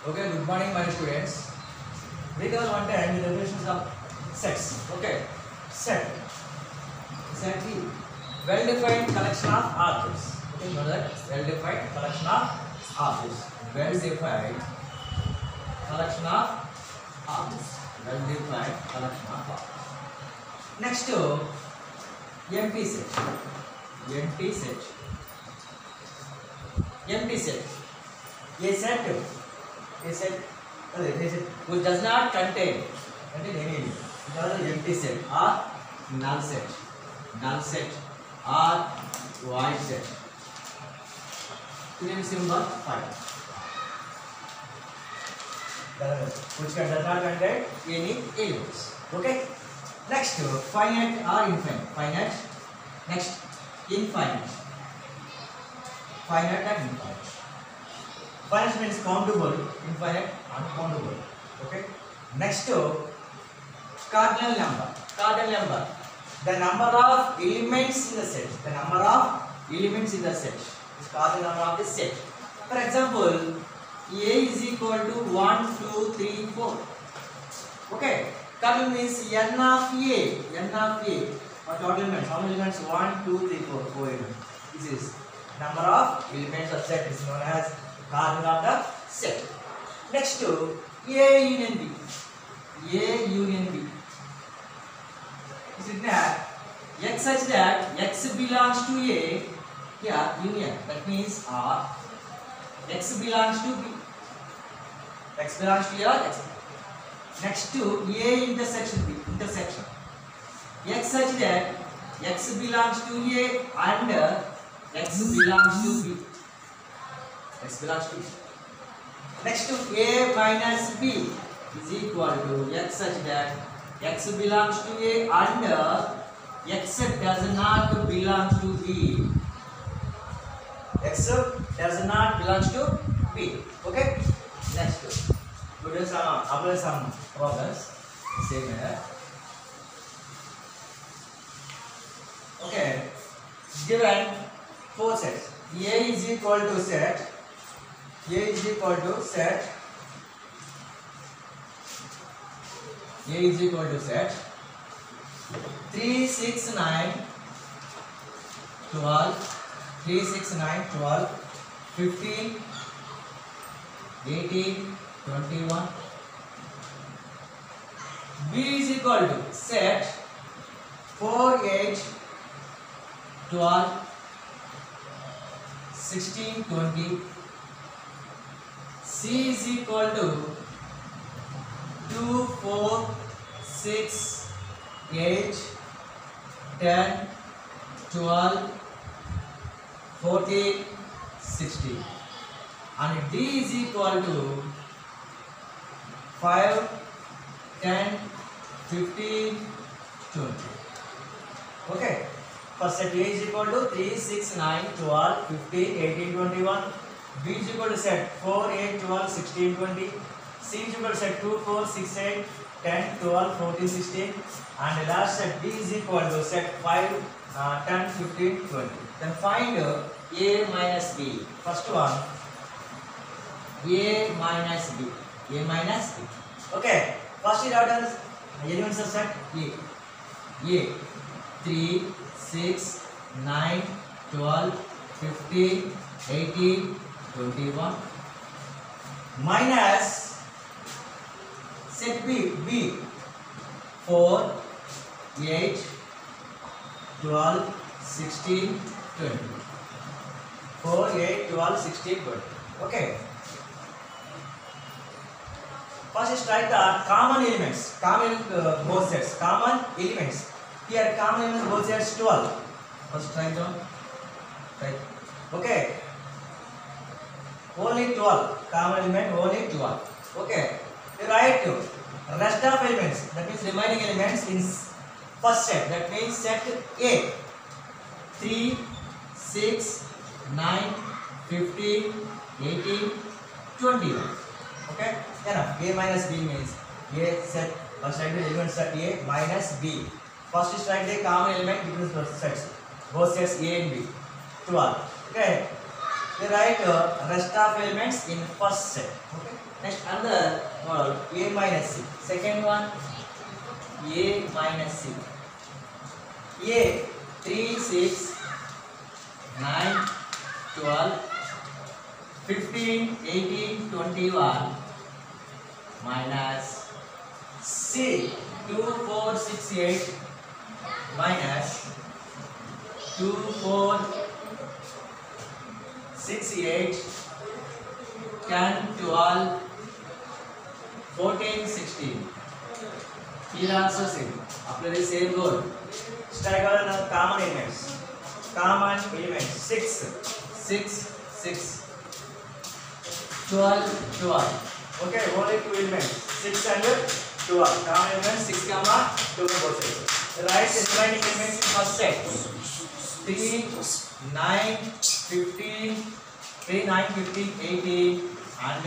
Okay, good morning, my students. We will understand the definitions of sets. Okay, set. Set is well-defined collection of objects. Okay, know that well-defined collection of objects. Well-defined collection of objects. Well-defined collection of objects. Next to empty set. Empty set. Empty set. A set which does not contain any element. It is an empty set or null set or void set. Synonym symbol 5. Which does not contain any elements. Okay. Next, finite or infinite. Finite. Next, infinite. Finite and infinite. Finite means countable, infinite uncountable. Okay. Next to cardinal number. Cardinal number. The number of elements in the set. The number of elements in the set is cardinal number of the set. For example, A is equal to 1, 2, 3, 4. Okay. Cardinal means n of A. N of A. What total elements? How many elements? 1, 2, 3, 4. 4 elements. This is number of elements of set is known as cardinal of the set. Next to A union B. A union B. Is it that X such that X belongs to A? Here union. That means X belongs to B. X belongs to A. X. Next to A intersection B. Intersection. X such that X belongs to A and X belongs to B. X belongs to B. Next to A minus B is equal to X such that X belongs to A and X does not belong to B. X does not belong to B. Okay. Next, we do some problems. Same here. Okay. Given 4 sets. A is equal to set. A is equal to set. A is equal to set 3, 6, 9, 12, 3, 6, 9, 12, 15, 18, 21. B is equal to set 4, 8, 12, 16, 20. C is equal to 2, 4, 6, 8, 10, 12, 14, 16. And D is equal to 5, 10, 15, 20. Okay. First set A is equal to 3, 6, 9, 12, 15, 18, 21. B is equal to set 4, 8, 12, 16, 20. C is equal to set 2, 4, 6, 8, 10, 12, 14, 16. And last set D is equal to set 5, 10, 15, 20. Then find A minus B. First one, A minus B. A minus B. Okay. First it out as elements of set A. A. 3, 6, 9, 12, 15, 18, 21. Minus set B. B. 4, 8, 12, 16, 20. 4, 8, 12, 16, 20. Okay. First write the common elements. Common both sets. Common elements. Here common elements both sets 12. First write down. Right. Okay. Only 12. Common element only 12. Okay. You write rest of elements. That means remaining elements in first set. That means set A. 3, 6, 9, 15, 18, 21. Okay. Enough. A minus B means A set. First write the element set A minus B. First is write the common element between both sets. Both sets A and B. 12. Okay. we write rest of elements in first set. Okay. Next another model a minus c. Second one a minus c. A 3, 6, 9, 12, 15, 18, 21 minus C 2, 4, 6, 8 minus 2, 4, 6, 8, 10, 12, 14, 16. Here also same. Apply the same rule. Strike all common elements. Common elements 6, 6, 6. 12, 12. Okay, only two elements. 6 and 12. Common elements 6, 12 both sides. Write the remaining elements in first set. 3, 9, 15, 3, 9, 15, 18 and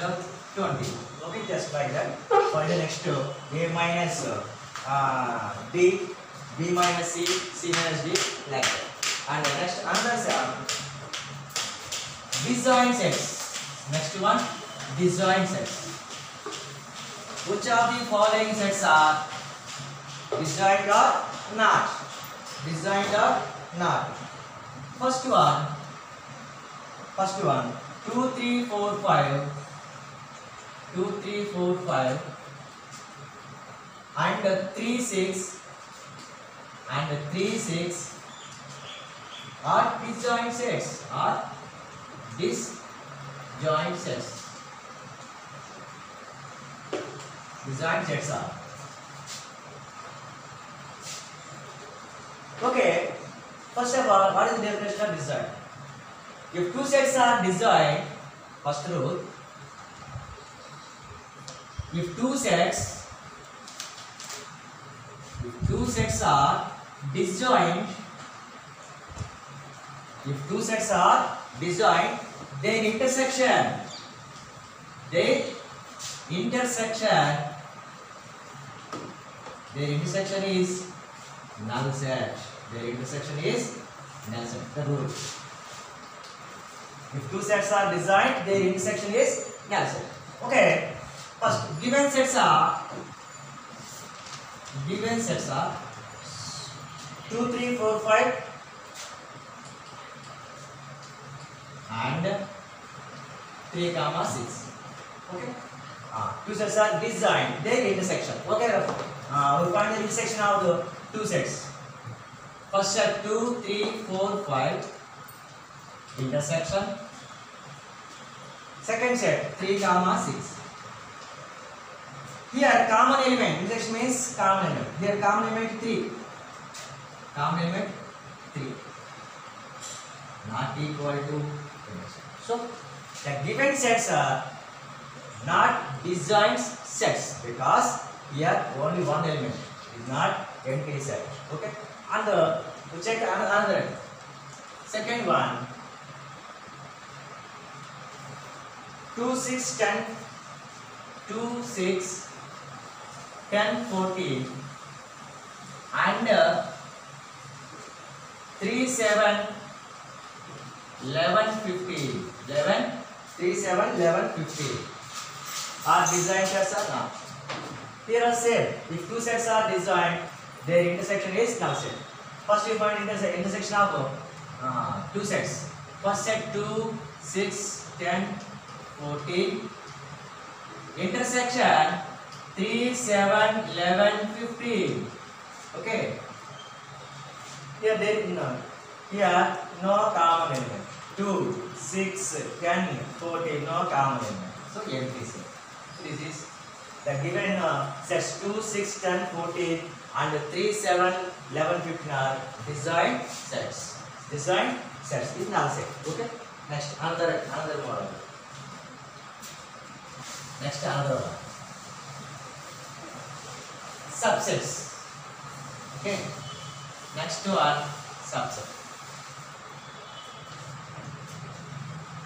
20. Okay, just like that. For the next A minus B, B minus C, C minus D, like that. And the next another disjoint sets. Next one, disjoint sets. Which of the following sets are disjoint or not? Disjoint or not? First one, 2, 3, 4, 5, 2, 3, 4, 5, and 3, 6, and 3, 6 are disjoint sets. Are disjoint sets. Disjoint sets are. Okay. First of all, what is the definition of disjoint? If two sets are disjoint, first rule. If two sets are disjoint, their intersection is null set. Their intersection is null set. The rule. If two sets are disjoint, their intersection is null set. Okay. First, given sets are 2, 3, 4, 5 and 3, 6. Okay. Two sets are disjoint, their intersection. Okay. We find the intersection of the two sets. First set 2, 3, 4, 5 intersection. Second set 3, 6. Here common element, intersection means common element. Here common element 3. Common element 3. Not equal to. So the given sets are not disjoint sets because here only one element is not empty set. Okay. And we check another. Second one 2, 6, 10, 2, 6, 10, 14 and 3, 7, 11, 15. 11, 3, 7, 11, 15 are disjoint sets or not? Here are same. If two sets are disjoint, their intersection is null set. First we find intersection of two sets. First set 2, 6, 10, 14. Intersection 3, 7, 11, 15. Okay. Here there is none. Here no common element. 2, 6, 10, 14 no common element. So empty set. This is the given sets 2, 6, 10, 14 and 3, 7, 11, 15 are disjoint sets. Disjoint sets is null set. Okay. Next another model. Next another one. Subsets. Okay. Next one subset.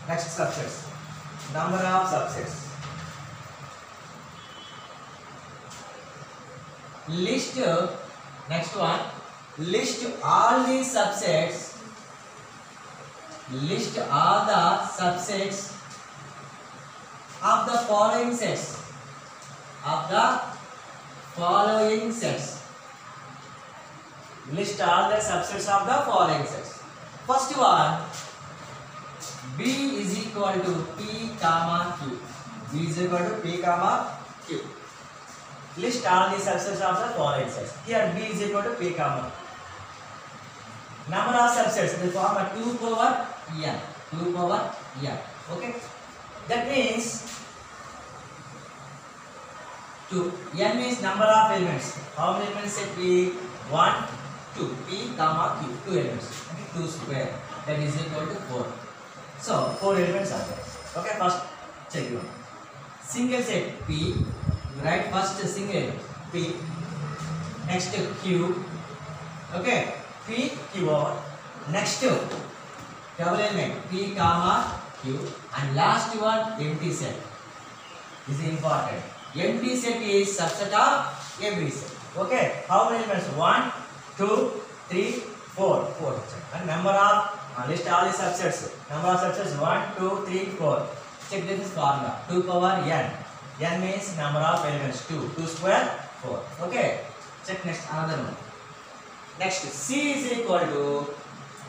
Next subsets. Number of subsets. List. Next one. List all the subsets list all the subsets of the following sets. Of the following sets. List all the subsets of the following sets. First one, B is equal to P comma Q. B is equal to P comma Q. List all the subsets of the following sets. Here B is equal to P comma. Number of subsets, they form a 2 power n. 2 power n. Okay. That means 2. N means number of elements. How many elements set B? 1, 2. P comma Q. 2 elements. Okay. 2 square. That is equal to 4. So 4 elements are there. Okay. First check you. Single set P. Write first single P. Next Q. Okay. P Q over. Next double element P comma Q. And last one empty set. This is important. Empty set is subset of every set. Okay. How many elements? 1, 2, 3, 4. 4. And number of list all the subsets. Number of subsets 1, 2, 3, 4. Check this formula. 2 power n. N means number of elements 2. 2 square 4. Okay. Check next another one. Next C is equal to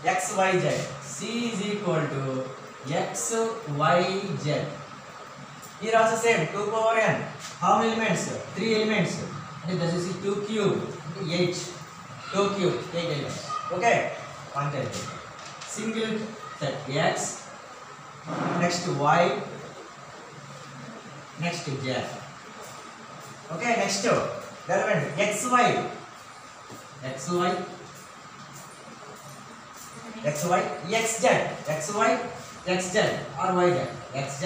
x y z. C is equal to x y z. Here also same 2 power n. How many elements? 3 elements. And this is 2 cube 8. 2 cube 8 elements. Okay. One time. Single set x. Next y. Next z. Okay. Next element x y. X y x y x z x y x z or y z x z.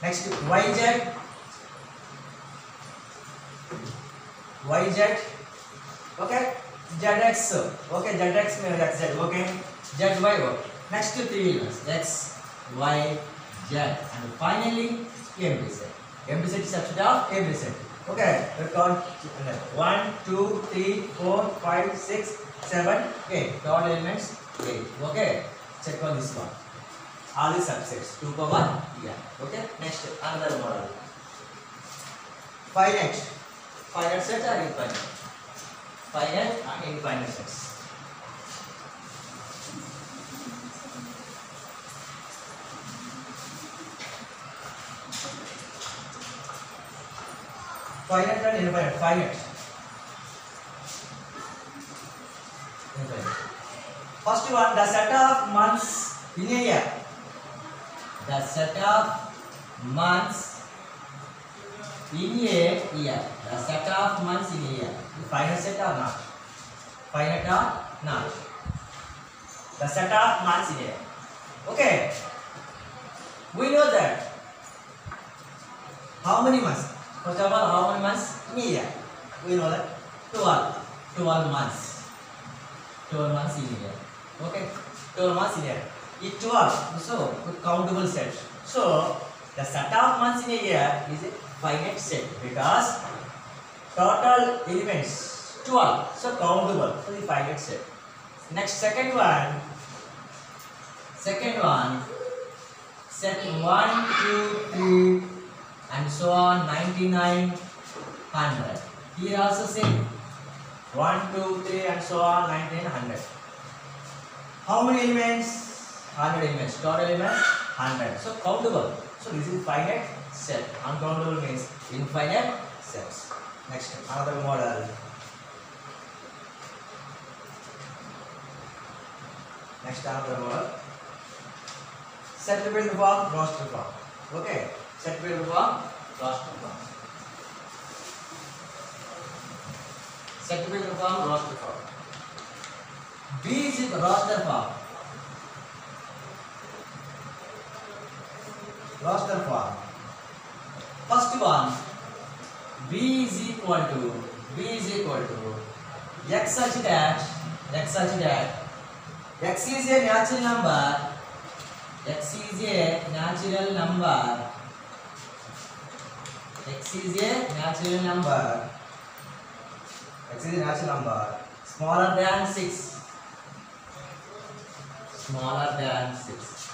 Next y z y z. Okay. Z x. Okay. Z x means x z. Okay. Z y. Okay. Next 3 elements x y z and finally empty set. Empty set is subset of every set. Okay, we count 1, 2, 3, 4, 5, 6, 7, 8. Total elements 8. Okay, check on this one. All the subsets 2 power n. Okay, next another model. Finite. Finite sets are infinite. Finite and infinite sets. Finite and infinite. Finite. Infinite. First one, the set of months in a year. The set of months in a year. The set of months in a year. Finite set or not? Finite or not? The set of months in a year. Okay. We know that. How many months? First of all, how many months in a year? We know that 12 months. 12 months in a year. Okay, 12 months in a year. It 12, so countable set. So the set of months in a year is a finite set because total elements 12, so countable. So the finite set. Next second one. Set 1, 2, 3. And so on 99, 100. Here also same 1, 2, 3 and so on 99, 100. How many elements? 100 elements. Total elements 100. So countable. So this is finite set. Uncountable means infinite sets. Next another model. Next another model. Set build form, roster form. Okay. Set build form, roster form. Set build form, roster form. B is the roster form. Roster form. First one, B is equal to x such that x is a natural number. X is a natural number. X is a natural number. X is a natural number smaller than 6. smaller than 6.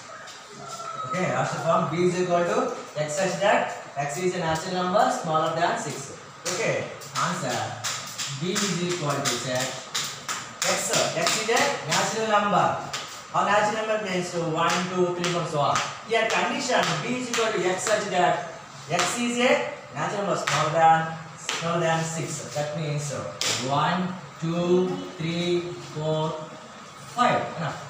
Okay, after form b is equal to x such that x is a natural number smaller than 6. Okay, answer b is equal to set x is a natural number. Our natural number means 1, 2, 3, 4, so on. Here condition b is equal to x such that x is a natural number smaller than 6. That means 1, 2, 3, 4, 5. Enough.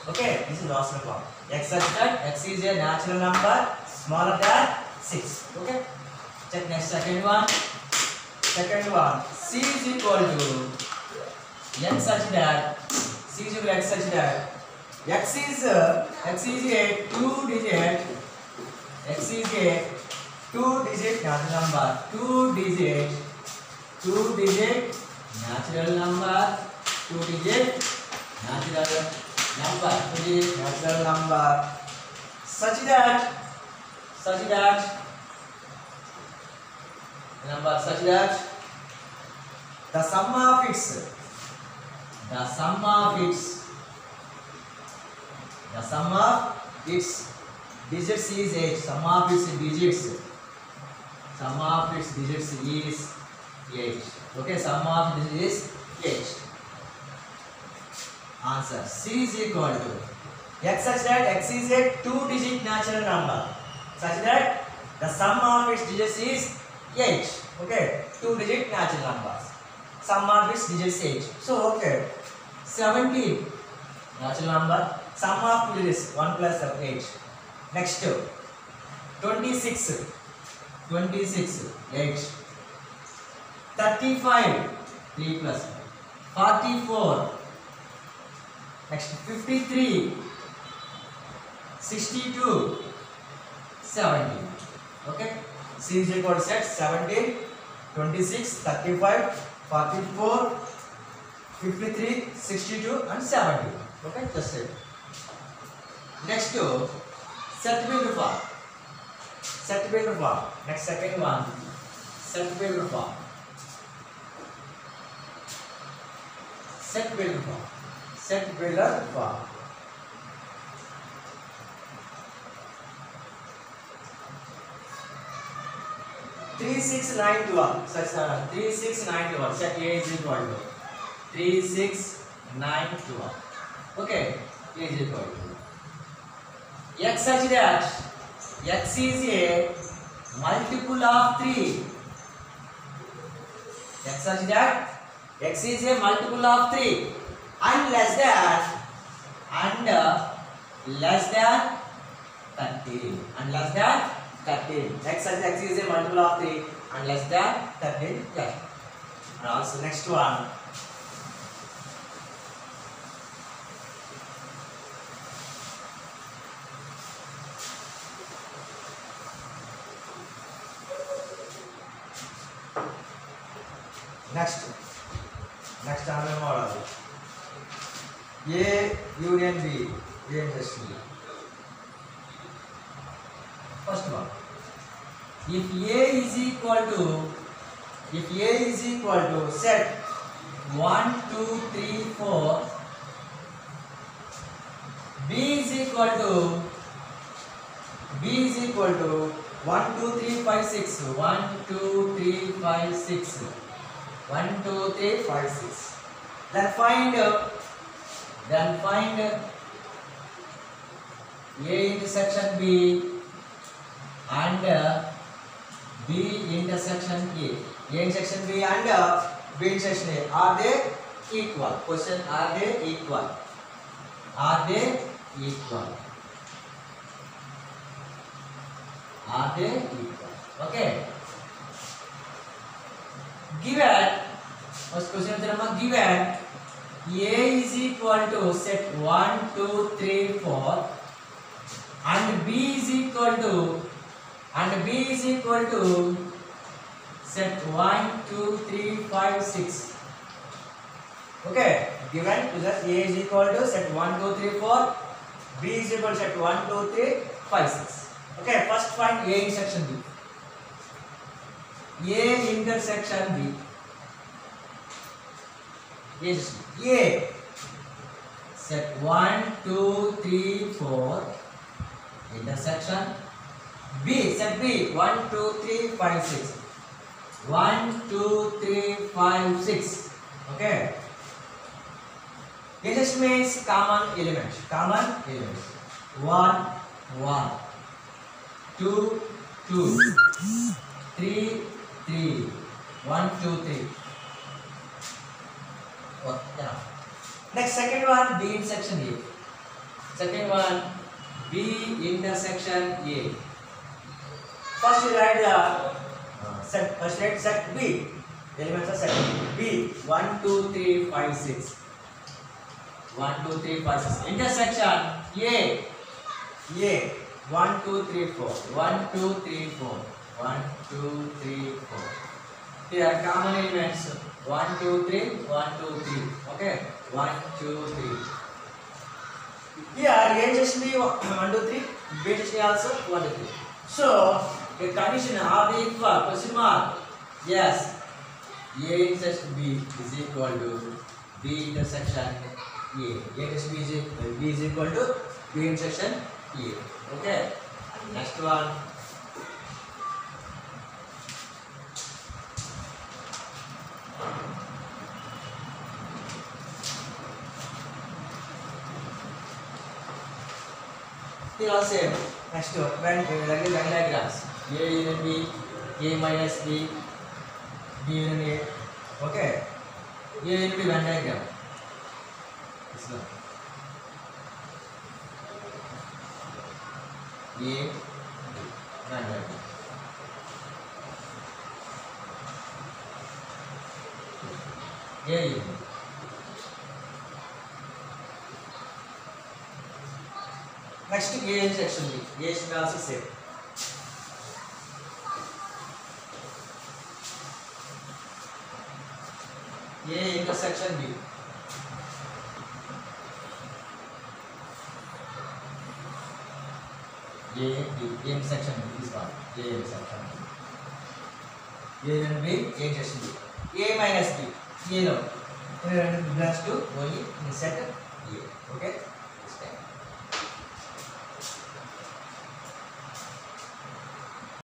Okay, this is the awesome form. X such that x is a natural number smaller than 6. Okay. Check next second one. Second one, c is equal to x such that c is equal to x such that x is a 2-digit natural number. 2-digit natural number. 2-digit natural number such that the sum of its digits is 8. Sum of its digits is 8. Okay, sum of digits is 8. Answer C is equal to x such that x is a 2-digit natural number such that the sum of its digits is 8. Okay, 2-digit natural numbers. Sum of its digits 8. So okay, 17 natural number. Sum of digits 1 plus 8. Next 26 8. 35 3 plus 44. Next 53 62 70. Okay, C is equal to set 17 26 35 44 53 62 and 70. Okay, just it. Next to set builder form. Next second one, set builder form. 3 6 9 12. Such 3 6 9 12. Set A is equal to 3 6 9 12. Okay, A is equal to x such that x is a multiple of 3. X such that x is a multiple of 3 and less than 13. X such that x is a multiple of 3 and less than 13. Yeah. And also next one. Next another model. A union B. A intersection B. First one. If A is equal to set 1 2 3 4. B is equal to 1 2 3 5 6. 1 2 3 5 6. 1 2 3 5 6. Then find A intersection B and B intersection A. A intersection B and B intersection A. Are they equal? Question: are they equal? Are they equal? Are they equal? Okay. Given, first question given A is equal to set 1 2 3 4 and B is equal to set 1 2 3 5 6. Okay, given to that A is equal to set 1 2 3 4, B is equal to set 1 2 3 5 6. Okay, first find A intersection B. A intersection B is A set 1 2 3 4 intersection B, set B 1 2 3 5 6 1 2 3 5 6. Okay, intersection means common elements. 1 1 2 2 3 3 1 2 3. Oh, yeah. Next, second one, B intersection A. Second one, B intersection A. First you write the set. First write set B. Elements of set B. 1 2 3 5 6. 1 2 3 5 6. Intersection A. 1 2 3 4. 1 2 3 4. 1 2 3 4. Here common elements 1 2 3 1 2 3. Okay, 1 2 3. Here A just be 1 2 3. B just be also 1 2 3. So the condition of the equal question mark. Yes, A intersection B is equal to B intersection A. A just B is equal to B intersection A. Okay. Next one. Here also next one. When diagrams. A union B, A minus B, B union A. Okay. A union B Venn diagram. This one. A Venn diagram. A union. Next to A intersection B. A should also same. A intersection B. A intersection B. This one. A intersection B. A and B. A intersection B. A minus B. A no. Belongs to only in set A. Okay.